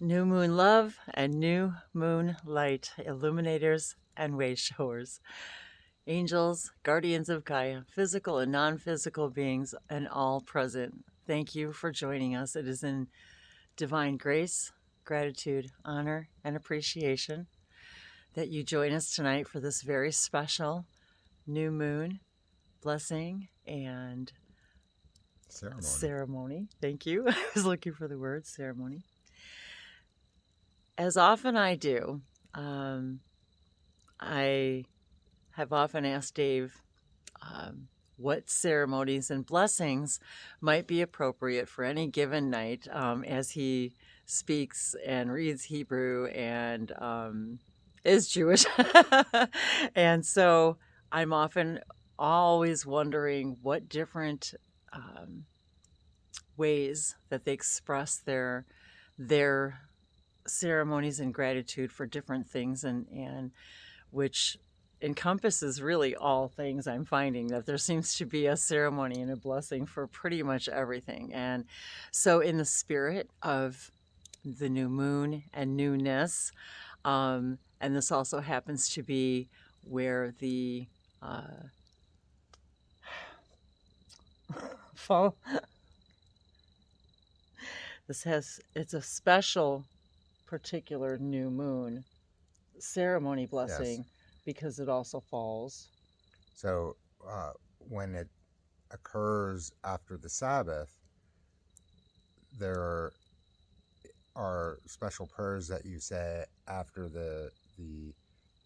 New moon love and new moon light, illuminators and way showers, angels, guardians of Gaia, physical and non physical beings, and all present. Thank you for joining us. It is in divine grace, gratitude, honor, and appreciation that you join us tonight for this very special new moon blessing and ceremony. Thank you. I was looking for the word ceremony. As often I do, I have often asked Dave what ceremonies and blessings might be appropriate for any given night as he speaks and reads Hebrew and is Jewish. And so I'm often always wondering what different ways that they express their ceremonies and gratitude for different things, and which encompasses really all things. I'm finding that there seems to be a ceremony and a blessing for pretty much everything. And so in the spirit of the new moon and newness, and this also happens to be where the fall it's a special particular new moon ceremony blessing. Yes. Because it also falls. So when it occurs after the Sabbath, there are special prayers that you say after the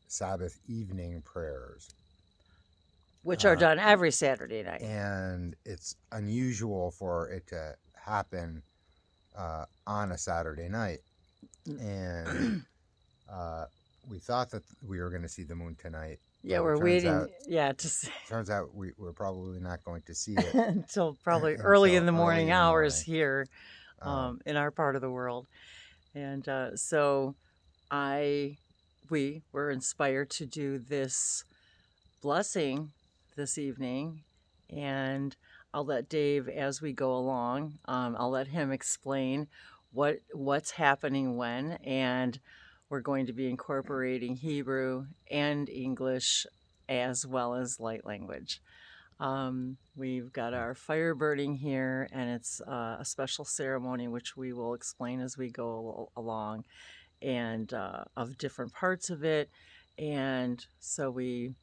Sabbath evening prayers, which are done every Saturday night. And it's unusual for it to happen on a Saturday night. And we thought that we were going to see the moon tonight. Yeah, we're waiting. To see. Turns out we're probably not going to see it until probably early in the morning hours here in our part of the world. And so we were inspired to do this blessing this evening, and I'll let Dave, as we go along, I'll let him explain what's happening when, and we're going to be incorporating Hebrew and English as well as light language. We've got our fire burning here, and it's a special ceremony which we will explain as we go along, and of different parts of it. And so we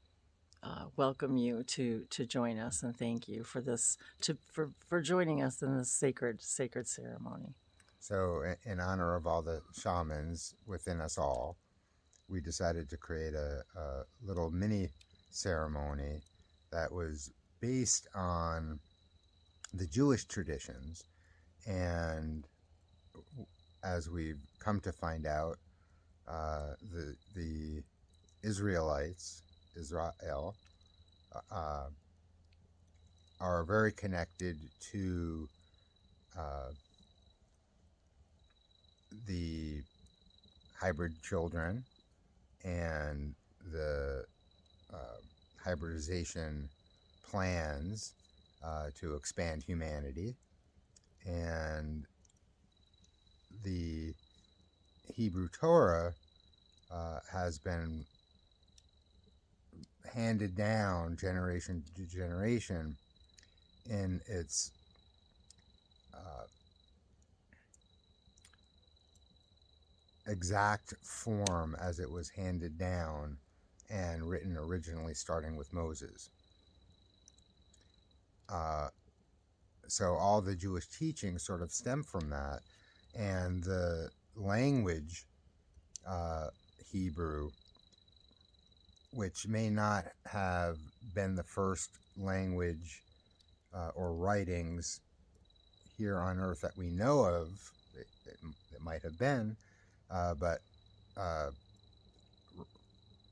welcome you to join us, and thank you for this for joining us in this sacred ceremony. So in honor of all the shamans within us all, we decided to create a little mini ceremony that was based on the Jewish traditions. And as we've come to find out, the Israelites, Israel, are very connected to the hybrid children and the hybridization plans to expand humanity. And the Hebrew Torah has been handed down generation to generation in its exact form as it was handed down and written originally, starting with Moses. So all the Jewish teachings sort of stem from that, and the language Hebrew, which may not have been the first language or writings here on earth that we know of. It might have been, but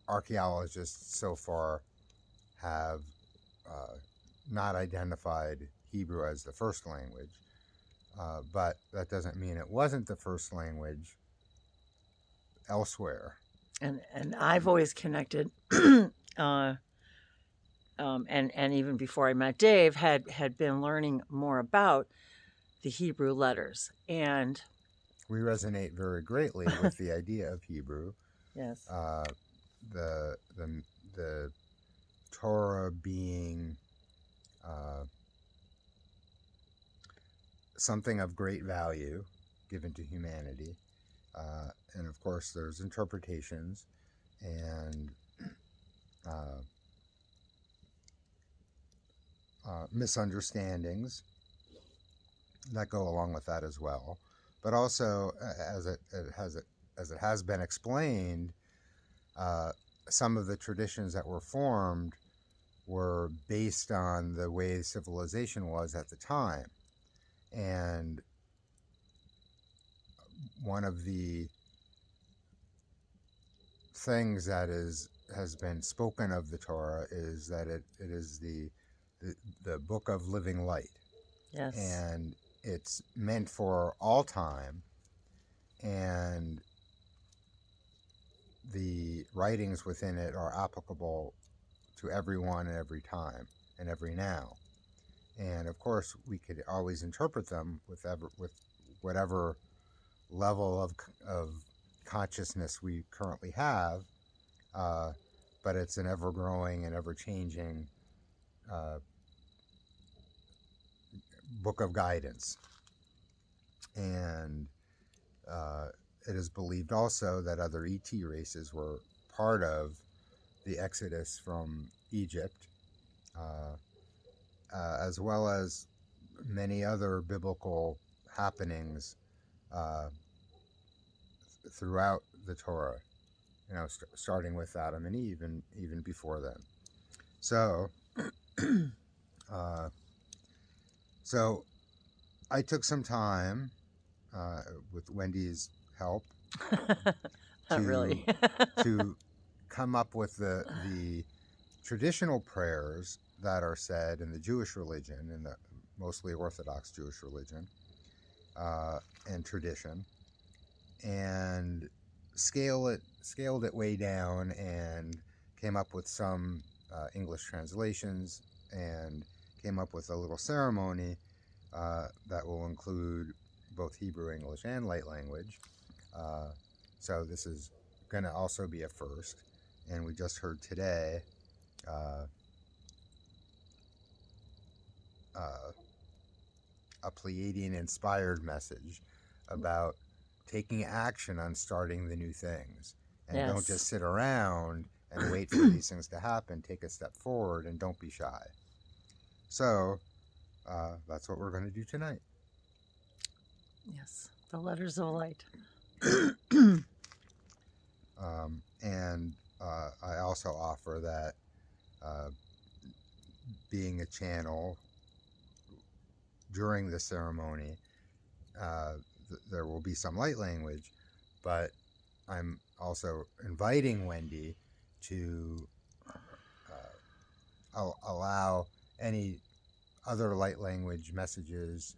archaeologists so far have not identified Hebrew as the first language, but that doesn't mean it wasn't the first language elsewhere. And I've always connected, and even before I met Dave, had been learning more about the Hebrew letters. And we resonate very greatly with the idea of Hebrew. Yes. The Torah being something of great value given to humanity, and of course there's interpretations and misunderstandings that go along with that as well. But also, as it has been explained, some of the traditions that were formed were based on the way civilization was at the time. And one of the things that has been spoken of the Torah is that it is the book of living light. Yes. And it's meant for all time, and the writings within it are applicable to everyone and every time and every now. And of course, we could always interpret them with whatever level of consciousness we currently have, but it's an ever-growing and ever-changing book of guidance. And it is believed also that other ET races were part of the exodus from Egypt, as well as many other biblical happenings throughout the Torah, starting with Adam and Eve and even before then. So, so I took some time with Wendy's help Not really. to come up with the traditional prayers that are said in the Jewish religion, in the mostly Orthodox Jewish religion and tradition, and scaled it way down, and came up with some English translations, and came up with a little ceremony that will include both Hebrew, English, and light language. So this is going to also be a first. And we just heard today a Pleiadian-inspired message about taking action on starting the new things. And Yes. Don't just sit around and wait for these things to happen. Take a step forward and don't be shy. So that's what we're going to do tonight. Yes, the letters of light. And I also offer that being a channel during the ceremony, there will be some light language, but I'm also inviting Wendy to allow any other light language messages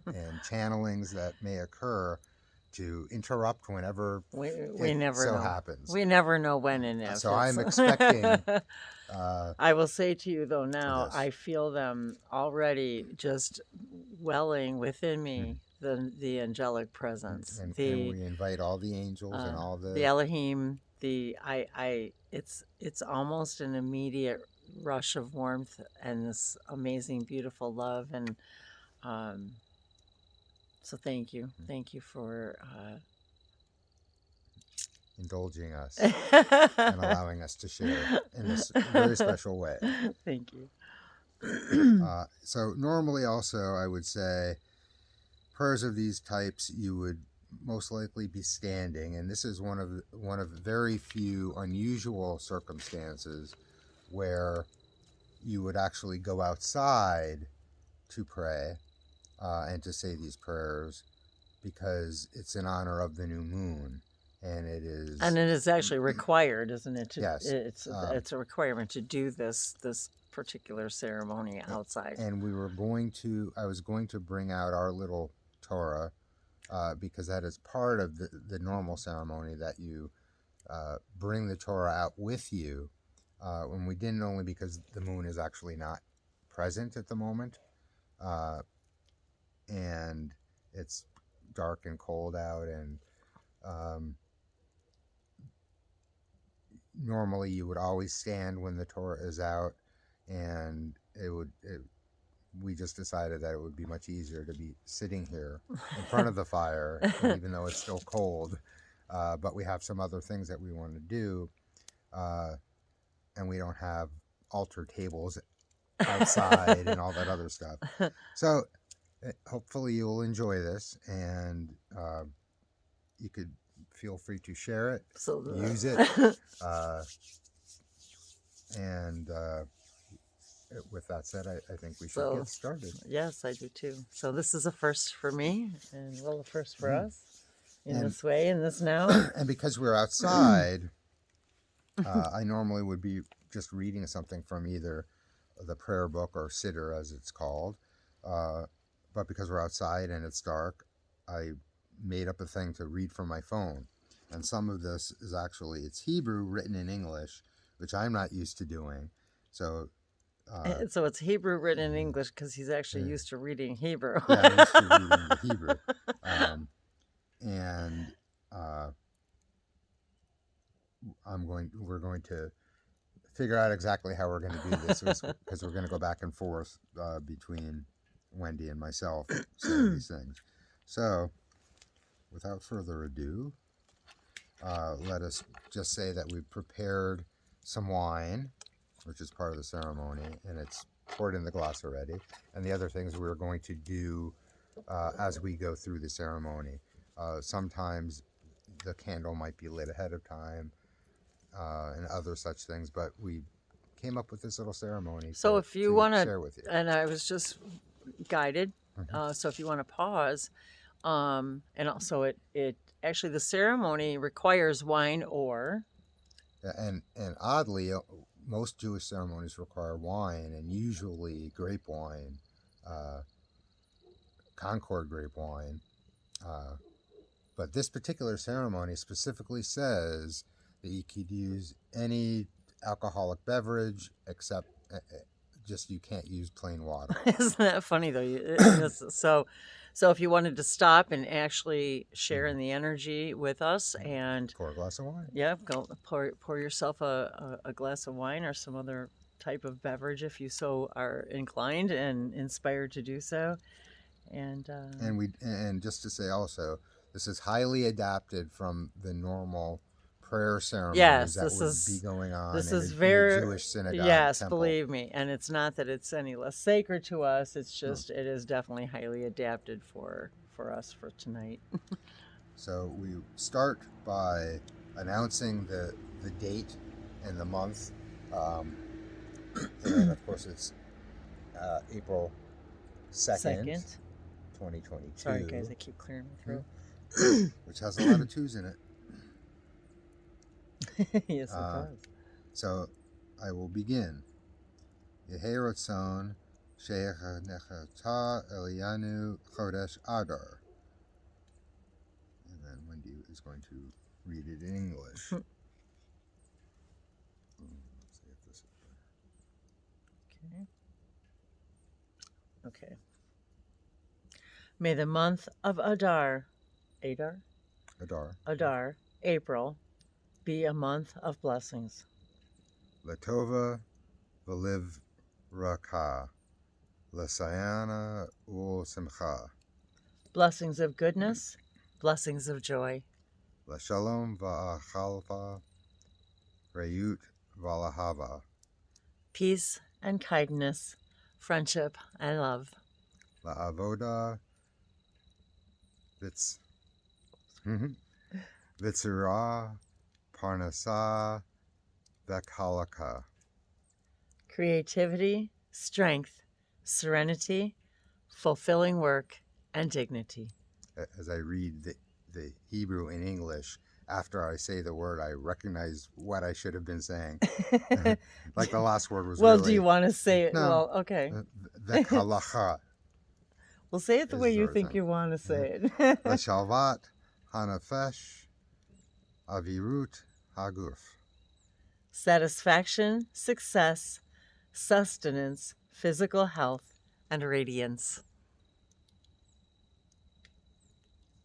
and channelings that may occur to interrupt whenever we never so know. happens. We never know when and if. So I'm expecting. I will say to you though now, Yes. I feel them already just welling within me. The angelic presence, and we invite all the angels and all the Elohim. It's almost an immediate rush of warmth and this amazing, beautiful love, and so thank you for indulging us and allowing us to share in this very special way. Thank you. So normally also I would say prayers of these types you would most likely be standing, and this is one of very few unusual circumstances where you would actually go outside to pray and to say these prayers, because it's in honor of the new moon. And it is actually required, isn't it? Yes. It's a requirement to do this particular ceremony outside. And I was going to bring out our little Torah, because that is part of the normal ceremony, that you bring the Torah out with you. When we didn't, only because the moon is actually not present at the moment. And it's dark and cold out, and normally you would always stand when the Torah is out, and we just decided that it would be much easier to be sitting here in front of the fire, even though it's still cold. But we have some other things that we want to do, and we don't have altar tables outside and all that other stuff. So hopefully you'll enjoy this, and you could feel free to share it, use it, and with that said, I think we should get started. Yes, I do too. So this is a first for me, and well, a first for us in this way, in this now. And because we're outside, I normally would be just reading something from either the prayer book or Siddur, as it's called. But because we're outside and it's dark, I made up a thing to read from my phone. And some of this is actually, it's Hebrew written in English, which I'm not used to doing. So it's Hebrew written in English because he's actually used to reading Hebrew. Yeah, I'm used to reading the Hebrew. We're going to figure out exactly how we're going to do this, because we're going to go back and forth between Wendy and myself saying these things. So, without further ado, let us just say that we've prepared some wine, which is part of the ceremony, and it's poured in the glass already. And the other things we're going to do as we go through the ceremony. Sometimes the candle might be lit ahead of time, and other such things, but we came up with this little ceremany. So if you want to share with you, and I was just guided. So if you want to pause, and also it actually the ceremony requires wine or. And oddly, most Jewish ceremonies require wine, and usually grape wine, Concord grape wine. But this particular ceremony specifically says that you could use any alcoholic beverage except just you can't use plain water. Isn't that funny though? So if you wanted to stop and actually share in the energy with us and pour a glass of wine. Yeah, go pour yourself a glass of wine or some other type of beverage if you so are inclined and inspired to do so. And just to say also, this is highly adapted from the normal prayer ceremonies be going on this in is a very Jewish synagogue. Yes, temple. believe me. And it's not that it's any less sacred to us. It's just it is definitely highly adapted for us for tonight. So we start by announcing the date and the month, and of course it's April 2nd, 2022. Sorry guys, I keep clearing my throat. Which has a lot of twos in it. Yes, it does. So I will begin. Yehi Ratzon She'echanechata Elianu Chodesh Adar. And then Wendy is going to read it in English. Let's see if this is Okay. May the month of Adar, April, be a month of blessings. Latova v'liv raka, l'sayana ul simcha. Blessings of goodness, blessings of joy. L'shalom v'achalva, reyut v'alahava. Peace and kindness, friendship and love. La'avoda vitzira parnasa v'kalaka. Creativity, strength, serenity, fulfilling work, and dignity. As I read the Hebrew in English, after I say the word, I recognize what I should have been saying. Like the last word was do you want to say it? No, well, okay. V'kalaka. Well, say it the way you think you want to say it. L'shalvat hanafesh avirut haguf. Satisfaction, success, sustenance, physical health, and radiance.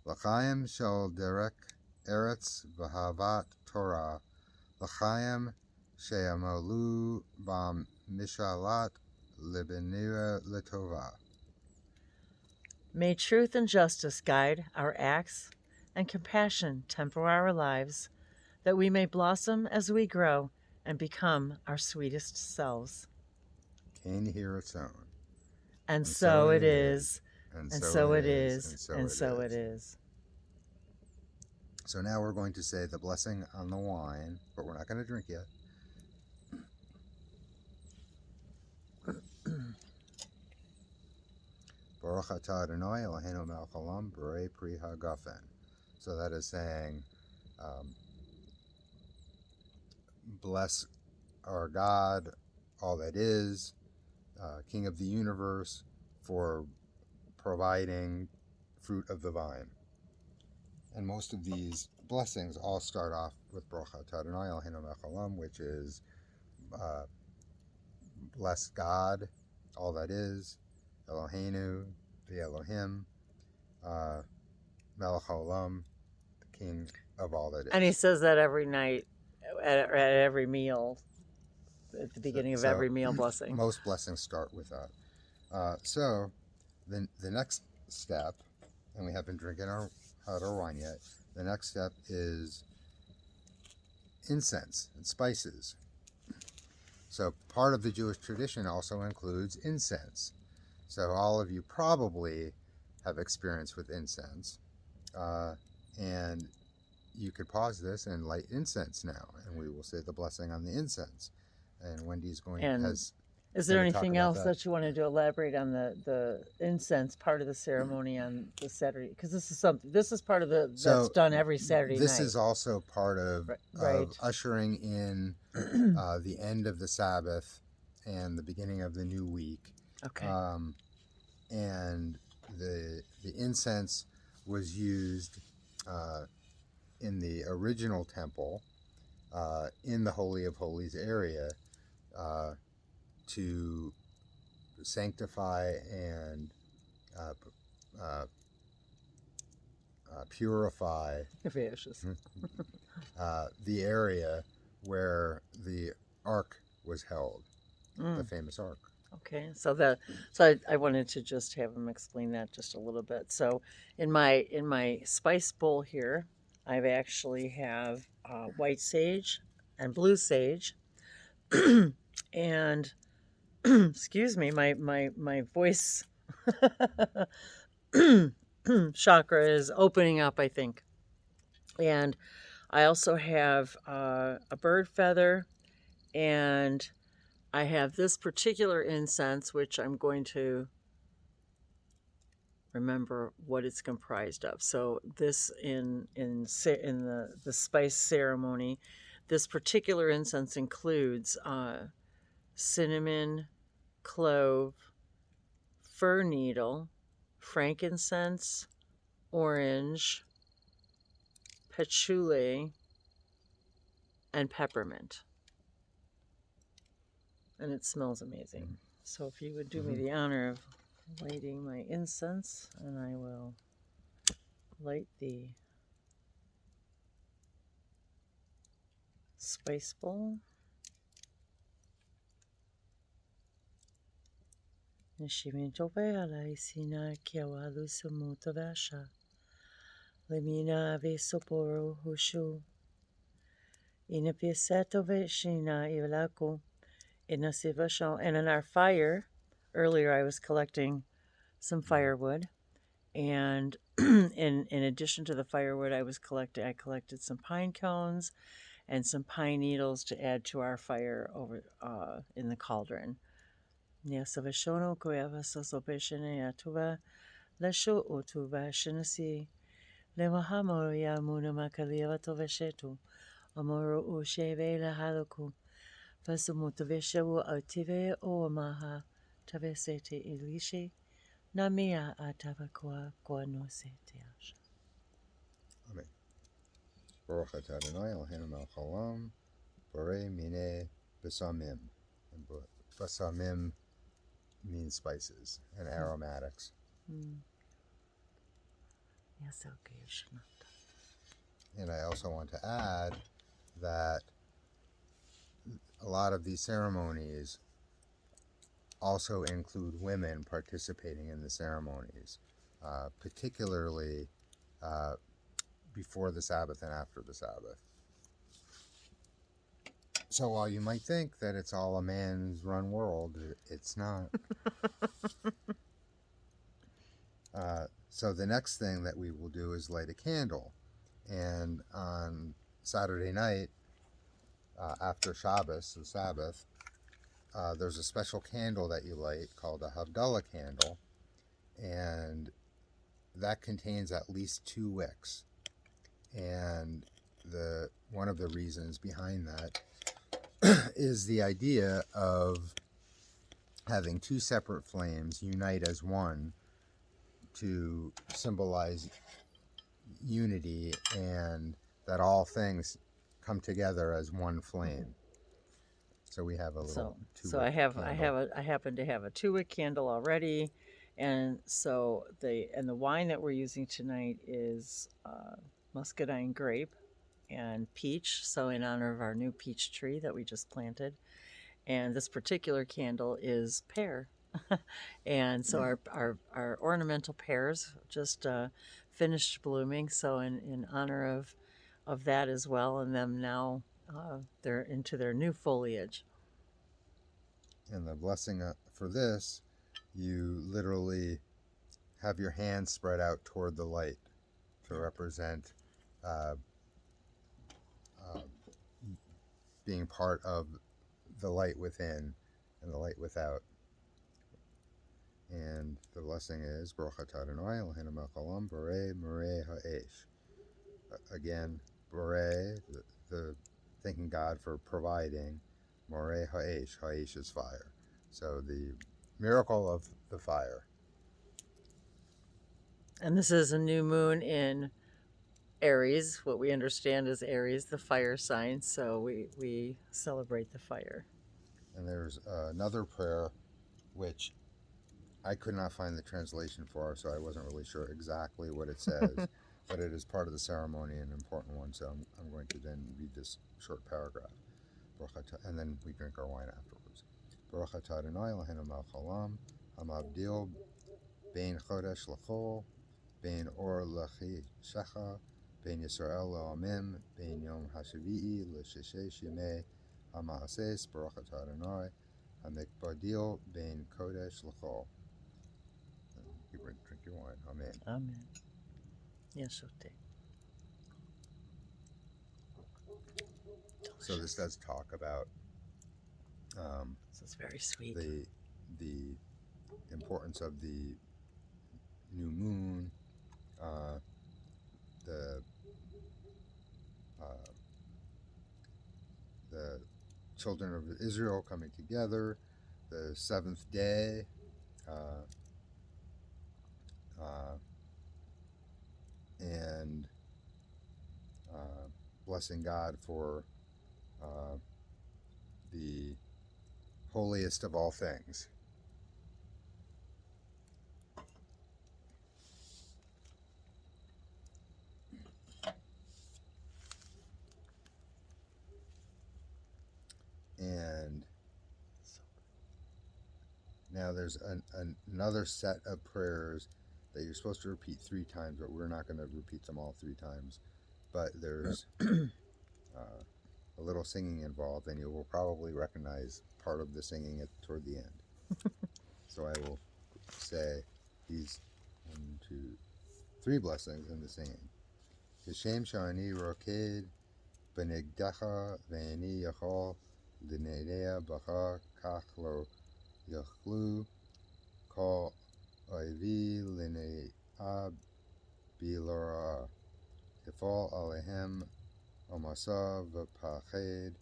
L'chaim shel derek eretz v'havat Torah, l'chaim she'amalu bam mishalat libenira letova. May truth and justice guide our acts and compassion temper our lives, that we may blossom as we grow and become our sweetest selves. Can you hear its own? And so it is, and and so so it it is, is, and so it is. So now we're going to say the blessing on the wine, but we're not going to drink yet. Baruch atah Adonai Eloheinu melech haolam borei pri hagafen. So that is saying, bless our God, all that is, King of the universe, for providing fruit of the vine. And most of these blessings all start off with Baruch atah Adonai Eloheinu melech haolam, which is bless God, all that is, Eloheinu, the Elohim, melech haolam, the King of all that is. And he says that every night, at every meal, at the beginning of every meal blessing. Most blessings start with that. So the next step, and we haven't drinking our wine yet, the next step is incense and spices. So part of the Jewish tradition also includes incense. So all of you probably have experience with incense. And you could pause this and light incense now, and we will say the blessing on the incense. And Wendy's is there anything else that you wanted to elaborate on the incense part of the ceremony on the Saturday? Because this is part of that's done every Saturday night. This is also part of ushering in the end of the Sabbath and the beginning of the new week. Okay. And the incense was used in the original temple in the Holy of Holies area to sanctify and purify the area where the ark was held, the famous ark. Okay, so I wanted to just have him explain that just a little bit. So in my spice bowl here, I've actually have white sage and blue sage, and excuse me, my voice chakra is opening up, I think. And I also have a bird feather, and I have this particular incense, which I'm going to remember what it's comprised of. So this in the spice ceremony, this particular incense includes cinnamon, clove, fir needle, frankincense, orange, patchouli, and peppermint. And it smells amazing. So if you would do me the honor of lighting my incense, and I will light the spice bowl. Nishimento ala isina kiawalu sumuta vasha. Lemina vesoporo hushu. Inapiaseto veshina ilaku. And in our fire, earlier I was collecting some firewood, and in addition to the firewood I collected some pine cones and some pine needles to add to our fire over in the cauldron. Fasumutaveshawu altive o maha tavesete ilishe namia atavakwa kwanosete asha. Amen. Baruch atah Adonai Eloheinu melech haolam borei minei besamim. And besamim means spices and aromatics. Yeah, And I also want to add that a lot of these ceremonies also include women participating in the ceremonies, particularly before the Sabbath and after the Sabbath. So while you might think that it's all a man's run world, it's not. So the next thing that we will do is light a candle. And on Saturday night, after Shabbos, the Sabbath, there's a special candle that you light called a Habdullah Candle. And that contains at least 2 wicks. And one of the reasons behind that is the idea of having 2 separate flames unite as one to symbolize unity, and that all things come together as one flame. So we have a little I happen to have a 2-wick candle already, and so the wine that we're using tonight is muscadine grape and peach. So in honor of our new peach tree that we just planted, and this particular candle is pear. And so our ornamental pears just finished blooming. So in honor of that as well, and them now they're into their new foliage. And the blessing for this, you literally have your hands spread out toward the light to represent being part of the light within and the light without. And the blessing is Baruch atah Adonai Eloheinu melech haolam borei morei ha'esh. Again, borei, the thanking God for providing. Morei ha'esh, ha'esh is fire. So the miracle of the fire. And this is a new moon in Aries, what we understand as Aries, the fire sign. So we celebrate the fire. And there's another prayer which I could not find the translation for, so I wasn't really sure exactly what it says, but it is part of the ceremony, an important one, so I'm going to then read this short paragraph. And then we drink our wine afterwards. Baruch atah Adonai Eloheinu melech haolam, hamavdil bein chodesh l'chol, bein or l'chishecha, bein Yisrael lo'amim, bein yom hashavi'i l'shishesh yemei hama'ases, Baruch atah Adonai, hamikbadil bein kodesh l'chol. You drink your wine. Amen. Amen. Yeshote. So this does talk about This is very sweet. The importance of the new moon, the children of Israel coming together, the 7th day, and blessing God for the holiest of all things. And now there's another set of prayers that you're supposed to repeat 3 times, but we're not going to repeat them all 3 times. But there's a little singing involved, and you will probably recognize part of the singing toward the end. So I will say these 1, 2, 3 blessings in the singing. Kishem shani roked benigdecha ve'ani yachol l'nedea bacha kach lo yachlu kol oivi l'nea bilora ifol alehem omasa v'pached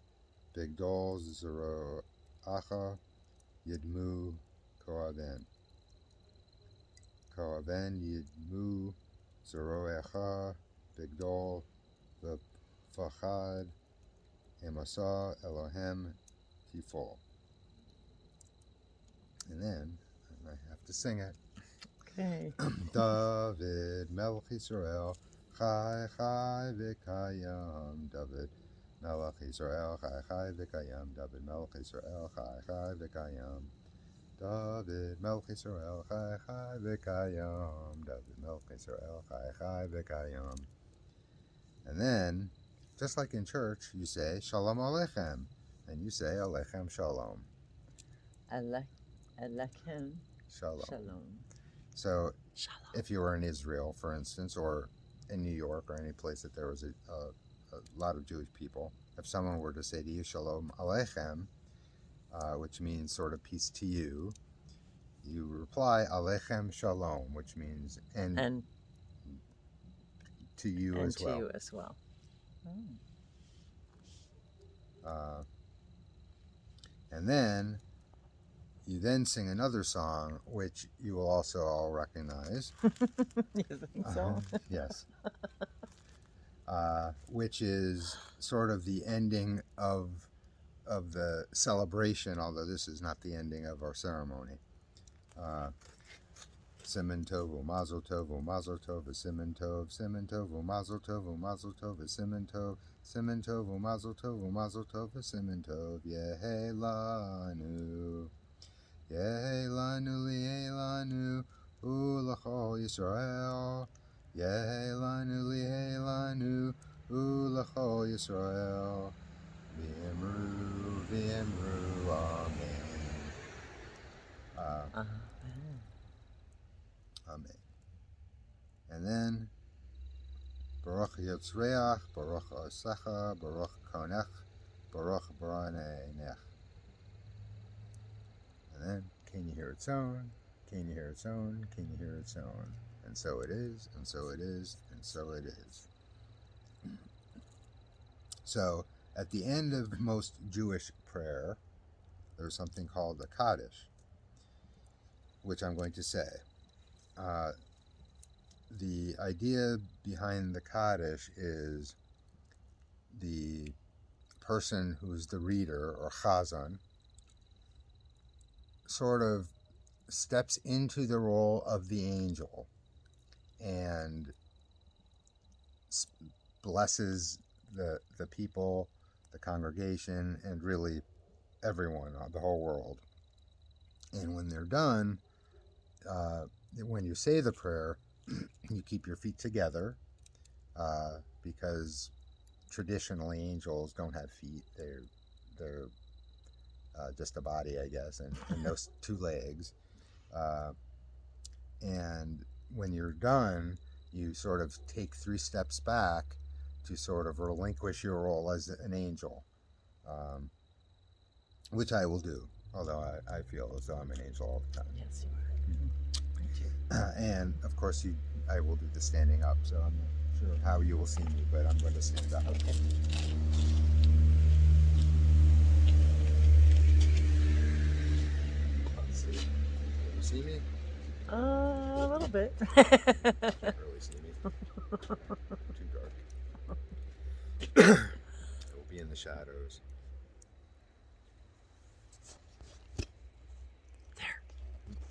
bigdol zero acha yidmu koaven yidmu zeroecha bigdol v'pachad emasa Elohim tifol. And then I have to sing it. Okay. David Melech Yisrael Chai Chai V'Kayam David Melech Yisrael Chai Chai V'Kayam David Melech Yisrael Chai Chai V'Kayam David Melech Yisrael Chai Chai V'Kayam David Melech Yisrael Chai Chai V'Kayam. And then, just like in church, you say Shalom Aleichem, and you say Aleichem Shalom. Alechem Shalom. Shalom. So, Shalom. if you were in Israel, for instance, or in New York, or any place that there was a lot of Jewish people, if someone were to say to you Shalom Aleichem, which means sort of peace to you, you reply Aleichem Shalom, which means and to you and as to well. you as well. And then you then sing another song, which you will also all recognize. You think so? Yes. Which is sort of the ending of the celebration, although this is not the ending of our ceremony. Siman Tov, Mazel Tov, Mazel Tov, Siman Tov, Siman Tov, Mazel Tov, Mazel Tov, Siman Tov, Siman Tov, Mazel Tov, Mazel Tov, Siman Tov, Yehi Lanu, Yehi Lanu, Yehi Lanu, Ulachol Yisrael, Yehi Lanu, Yehi Lanu, Ulachol Yisrael, V'imru, V'imru, Amen. Amen. And then Baruch Yitzreach, Baruch Osecha, Baruch Konech, Baruch Baraneinech. And then can you hear its own? Can you hear its own? Can you hear its own? And so it is, and so it is, and so it is. So at the end of most Jewish prayer, there's something called the Kaddish, which I'm going to say. The idea behind the Kaddish is the person who's the reader, or chazan, sort of steps into the role of the angel and blesses the people, the congregation, and really everyone, the whole world. And when they're done, when you say the prayer, you keep your feet together, because traditionally angels don't have feet. They're just a body, I guess, and no two legs. And when you're done, you sort of take 3 steps back to sort of relinquish your role as an angel, which I will do, although I feel as though I'm an angel all the time. Yes, you are. Me too. And of course, I will do the standing up, so I'm not sure how you will see me, but I'm going to stand up. Okay. Let's see. Can you see me? A little bit. Can't really see me. Too dark. It will be in the shadows. There.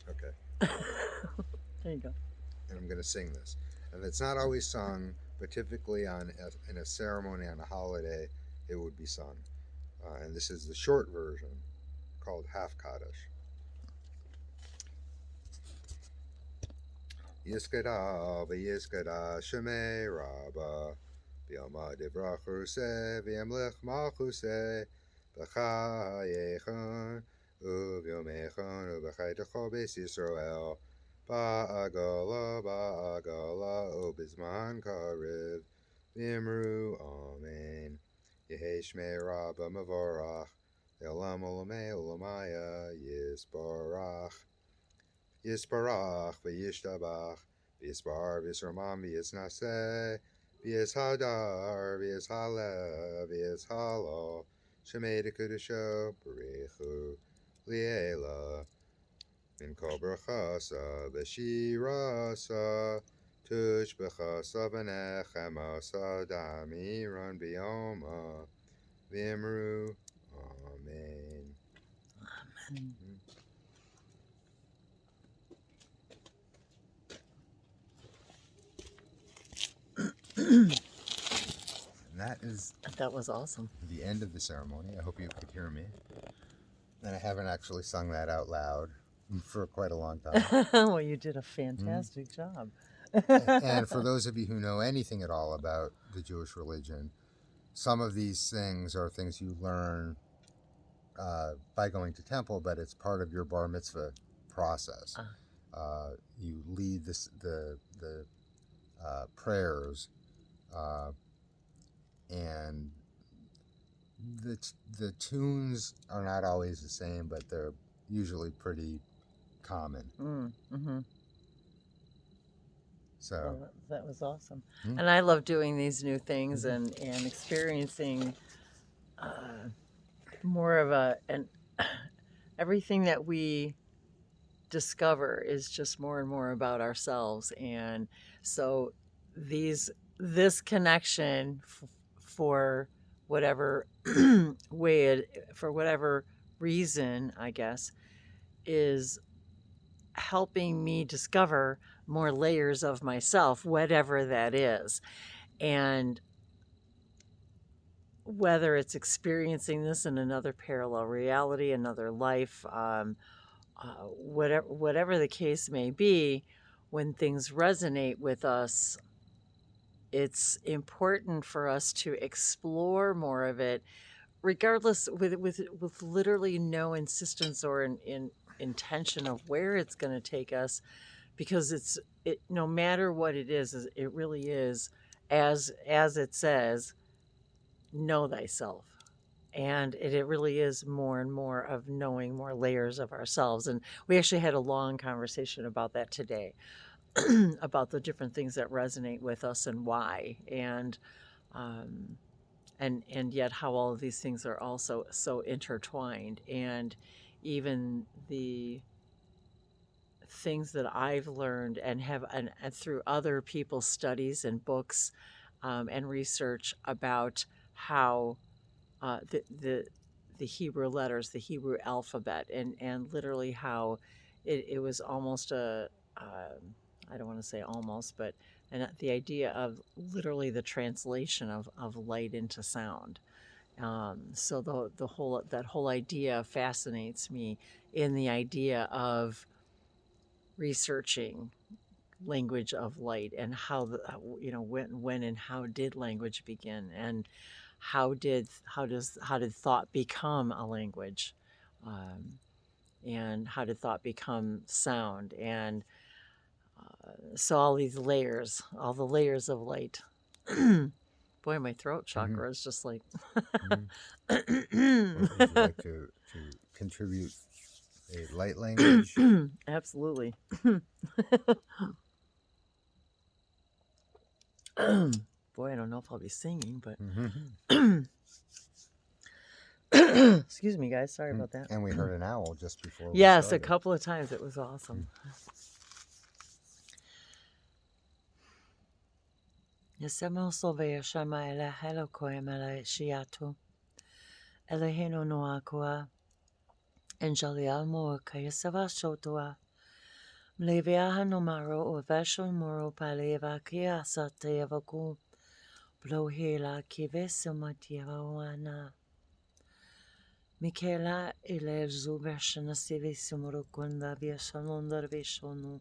Okay. There you go. And I'm going to sing this. And it's not always sung, but typically in a ceremony on a holiday, it would be sung. And this is the short version, called Half Kaddish. Yiskada v'yiskada shemei rabba v'yama devrachuse v'yamlech malchuse b'chayechon u'v'yomechon u'b'chaytecho beis Yisrael ba'agala u'bizman karev v'imru amen Yehi shmei rabba mevorach v'olam olamei olamaya yisbarach Yisparach, v'yishtabach, v'yispar, v'yisramam, v'yisnaseh, v'yishadar, v'yishalev, v'yishalo, shemei dekudesho, b'rechu, li'ela, min kol brachasa, v'shirasa, tush b'chasa v'nechem asa, damiran b'yoma, v'imru, amen. Amen. And that was awesome. the end of the ceremony. I hope you could hear me. And I haven't actually sung that out loud for quite a long time. Well, you did a fantastic job. And for those of you who know anything at all about the Jewish religion, some of these things are things you learn by going to temple, but it's part of your bar mitzvah process. You lead the prayers, and the tunes are not always the same, but they're usually pretty common. Mm-hmm. So that was awesome. And I love doing these new things and experiencing more of everything that we discover is just more and more about ourselves. And so this connection for whatever for whatever reason, I guess, is helping me discover more layers of myself, whatever that is. And whether it's experiencing this in another parallel reality, another life, whatever the case may be, when things resonate with us, it's important for us to explore more of it, regardless, with literally no insistence or in intention of where it's going to take us, because it no matter what it is, it really is, as it says, know thyself. And it really is more and more of knowing more layers of ourselves. And we actually had a long conversation about that today, about the different things that resonate with us and why, and yet how all of these things are also so intertwined. And even the things that I've learned and through other people's studies and books and research about how the Hebrew letters, the Hebrew alphabet, and literally how it was almost I don't want to say almost, but the idea of literally the translation of light into sound. So the whole idea fascinates me, in the idea of researching language of light, and how when and how did language begin, and how did thought become a language, and how did thought become sound, and so all the layers of light. Boy, my throat chakra is just like. would you like to contribute a light language? Absolutely. Boy, I don't know if I'll be singing, but excuse me, guys. Sorry about that. And we heard an owl just before. Yes, we started. a couple of times. It was awesome. Yesemo sove shama ela helo koemela shiatu. Elehino noakua. Angelic mo kayasava shotoa. Mleviaha no maro o vesho moro paleva kia satevaku. Blohela kivesa matieva wana. Michaela ile zubashana sivisumoro kunda viasanondar vishonu.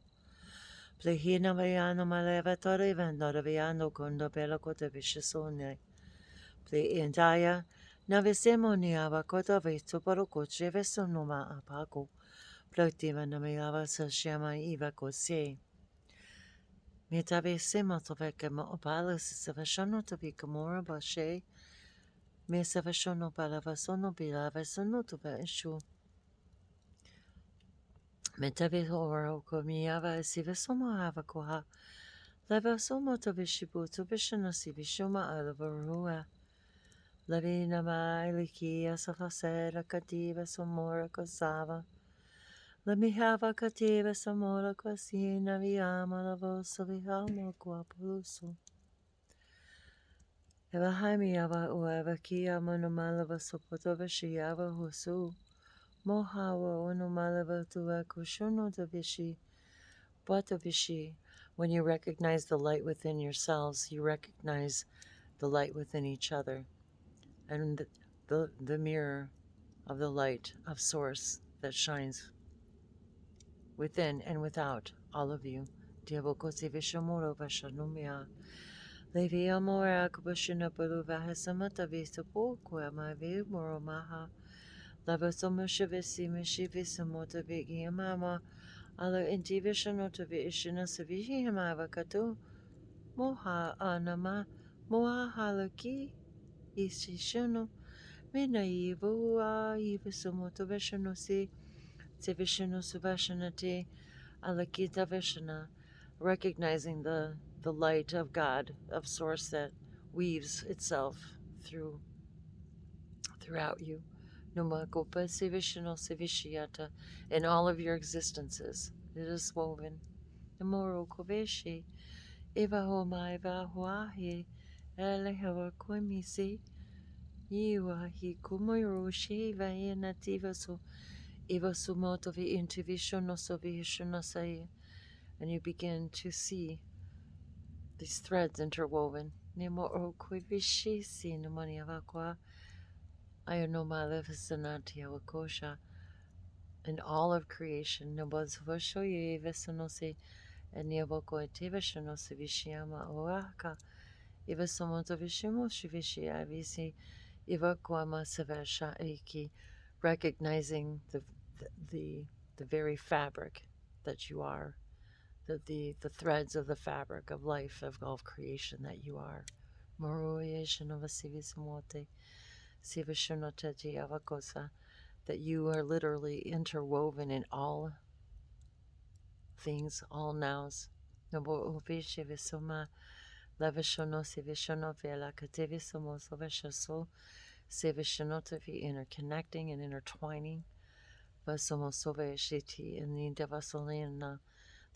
Plehina viano maleva tore vendora viano kunda bela kota vishisone. Ple entire navisemo niava kota vitu parokoche vesonoma apago. Plotiva namiava sashama iva kose. Metavesema tovekama opala sisavashano tovikamora bashe. Me savashono palavasono bilavasono toveshu. Metavis oro komiava sivasoma avakoha. Levasomo tovishibu tovishana sivishoma alavarua. Lavina mailikia safasera kativa somora kosava. Let me have a cativa samora quasina viama la vosa vihamo quapuluso. Eva haimiava ueva kia monomalava sopotova shiava husu. Mohawa onomalava tua kushono tavishi. Batavishi. When you recognize the light within yourselves, you recognize the light within each other, and the mirror of the light of Source that shines within and without all of you. Levi amora kubashina paluva hasamata vista pokwa my vi moromaha. Lava somo shivisi mishivisa motavi mama. Ala intivishanota ishina savihi hamavakato. Moha anama. Moha halaki. Ishishono. Mina yivu yivisamoto vishanosi. Tivishano subashanati. Alakita vishana. Recognizing the light of God, of Source that weaves itself throughout you. Numagopa Sivishano Sivishiata in all of your existences. It is woven. Namoro Koveshi Eva Huahi Elehawa Kwemisi Iwa Hikumiro Shiva Nativa so Eva Sumotovi Intuition Sovihishanasai. And you begin to see these threads interwoven. Nemo Okwivishi si Namani Avakwa Ayanomalevsanati Awakosha. In all of creation, Nobozvoshoye Vesanose and Niavoko Tevashanosi Vishiyama Oaka Ivasomoto Vishimo Shivishia Visi Ivakwama Savasha Eki, recognizing the very fabric that you are, the threads of the fabric of life, of all creation that you are. Moroye Shanova Sivisamote Sivashonotati Avakosa, that you are literally interwoven in all things, all nows. Nobo uvishe visoma levishono sivishono vela katevisomo soveshaso sivishonotavi, interconnecting and intertwining. Vasomo soveshiti in the devasolina,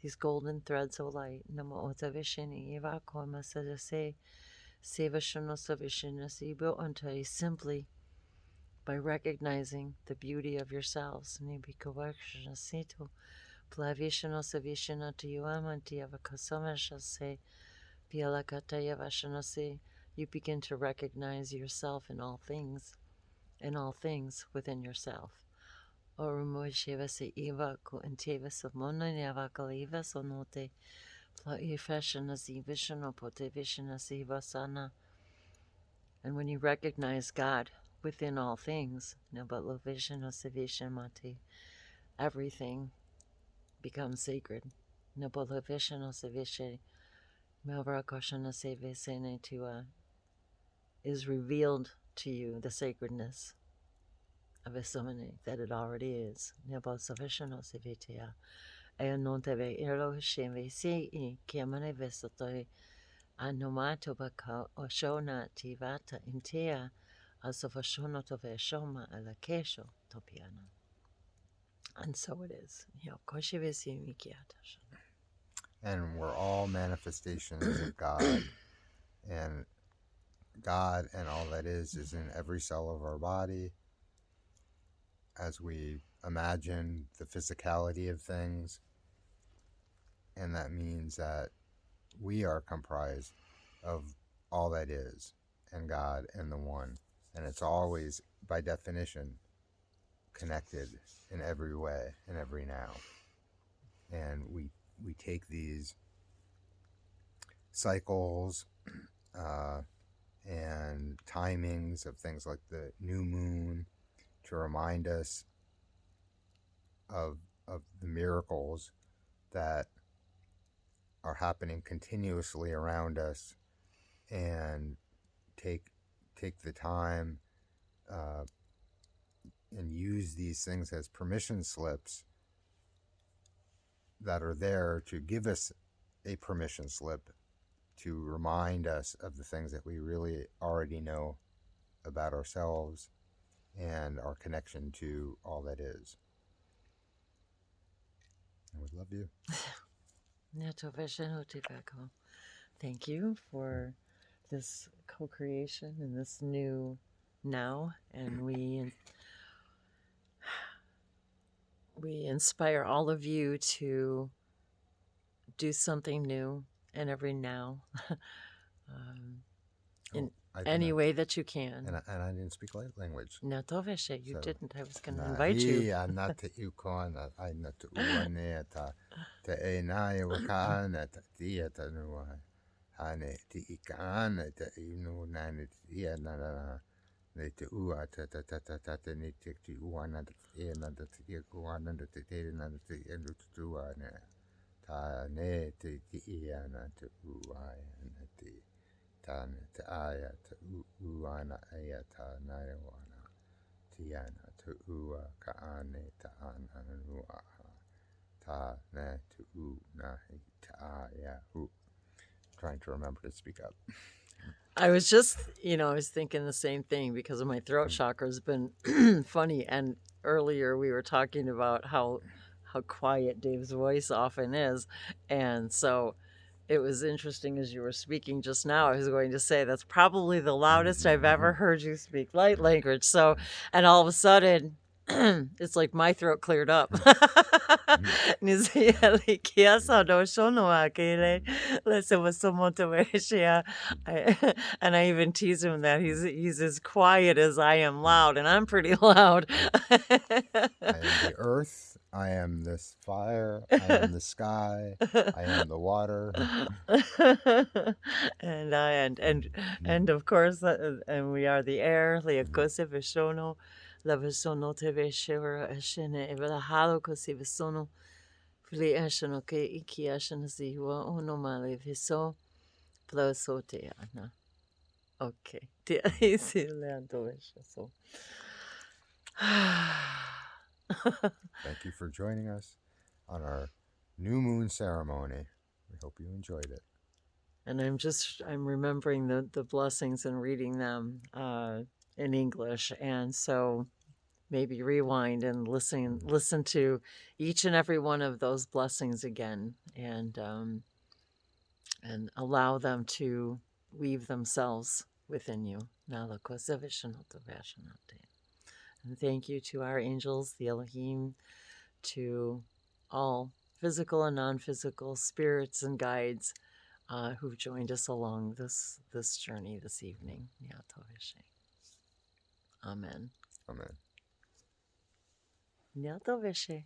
these golden threads of light. Namo otavishini evakoma sadase sivishono savishina sibo untai, simply by recognizing the beauty of yourselves. Nibikawakshasito Plavishano Savishana to Yuamanti of a Kasomashase Pialakatayavashanase. You begin to recognize yourself in all things within yourself. Orumoshevase Eva ko Antevas of Mona Navakaliva Sonote Plaifashanazi Vishano Potevishanasi Vasana. And when you recognize God within all things, Nabatlovishano Savishamati, everything becomes sacred. Is revealed to you the sacredness of Shamanic, that it already is. Anomato baka oshona tivata intea asofashono tove shoma alakesho topiana. And so it is. And we're all manifestations of God. And God and all that is in every cell of our body. As we imagine the physicality of things, and that means that we are comprised of all that is, and God and the One. And it's always, by definition, connected in every way, in every now. And we take these cycles and timings of things like the new moon to remind us of the miracles that are happening continuously around us, and take the time and use these things as permission slips that are there to give us a permission slip to remind us of the things that we really already know about ourselves and our connection to all that is. I would love you. Thank you for this co-creation and this new now, and we inspire all of you to do something new in every now, in any way that you can. And I didn't speak light language. No, Tovishe, you So, didn't. I was going to invite you. Not to ukona, I not to uane te e nai wakana tia tanua. Hane ti ikana te inu nane tia na ne te ua te ne te uana te na te uana te na te enu tua ne. Ta ne te iana te ua ne te tane te aya te uana aya ta nai wana. Tiana te ua ka ane ta ana nua ta ne te u na ta aya hu. Trying to remember to speak up. I was just, I was thinking the same thing because of my throat chakra has been funny. And earlier we were talking about how quiet Dave's voice often is. And so it was interesting as you were speaking just now. I was going to say that's probably the loudest I've ever heard you speak light language. So, and all of a sudden, it's like my throat cleared up. And I even tease him that he's as quiet as I am loud, and I'm pretty loud. I am the earth. I am this fire. I am the sky. I am the water. And of course, and we are the air. Leakose vishono, la visono te veshera eshene evelahalo kose visono, fili eshono ke iki eshene ziwa onomale viso, flosote ana. Okay. Te isi leanto vesho. Thank you for joining us on our new moon ceremony. We hope you enjoyed it. And I'm remembering the blessings and reading them in English. And so maybe rewind and listen to each and every one of those blessings again, and allow them to weave themselves within you. And thank you to our angels, the Elohim, to all physical and non-physical spirits and guides who've joined us along this journey this evening. Amen. Amen. Nyato Veshe.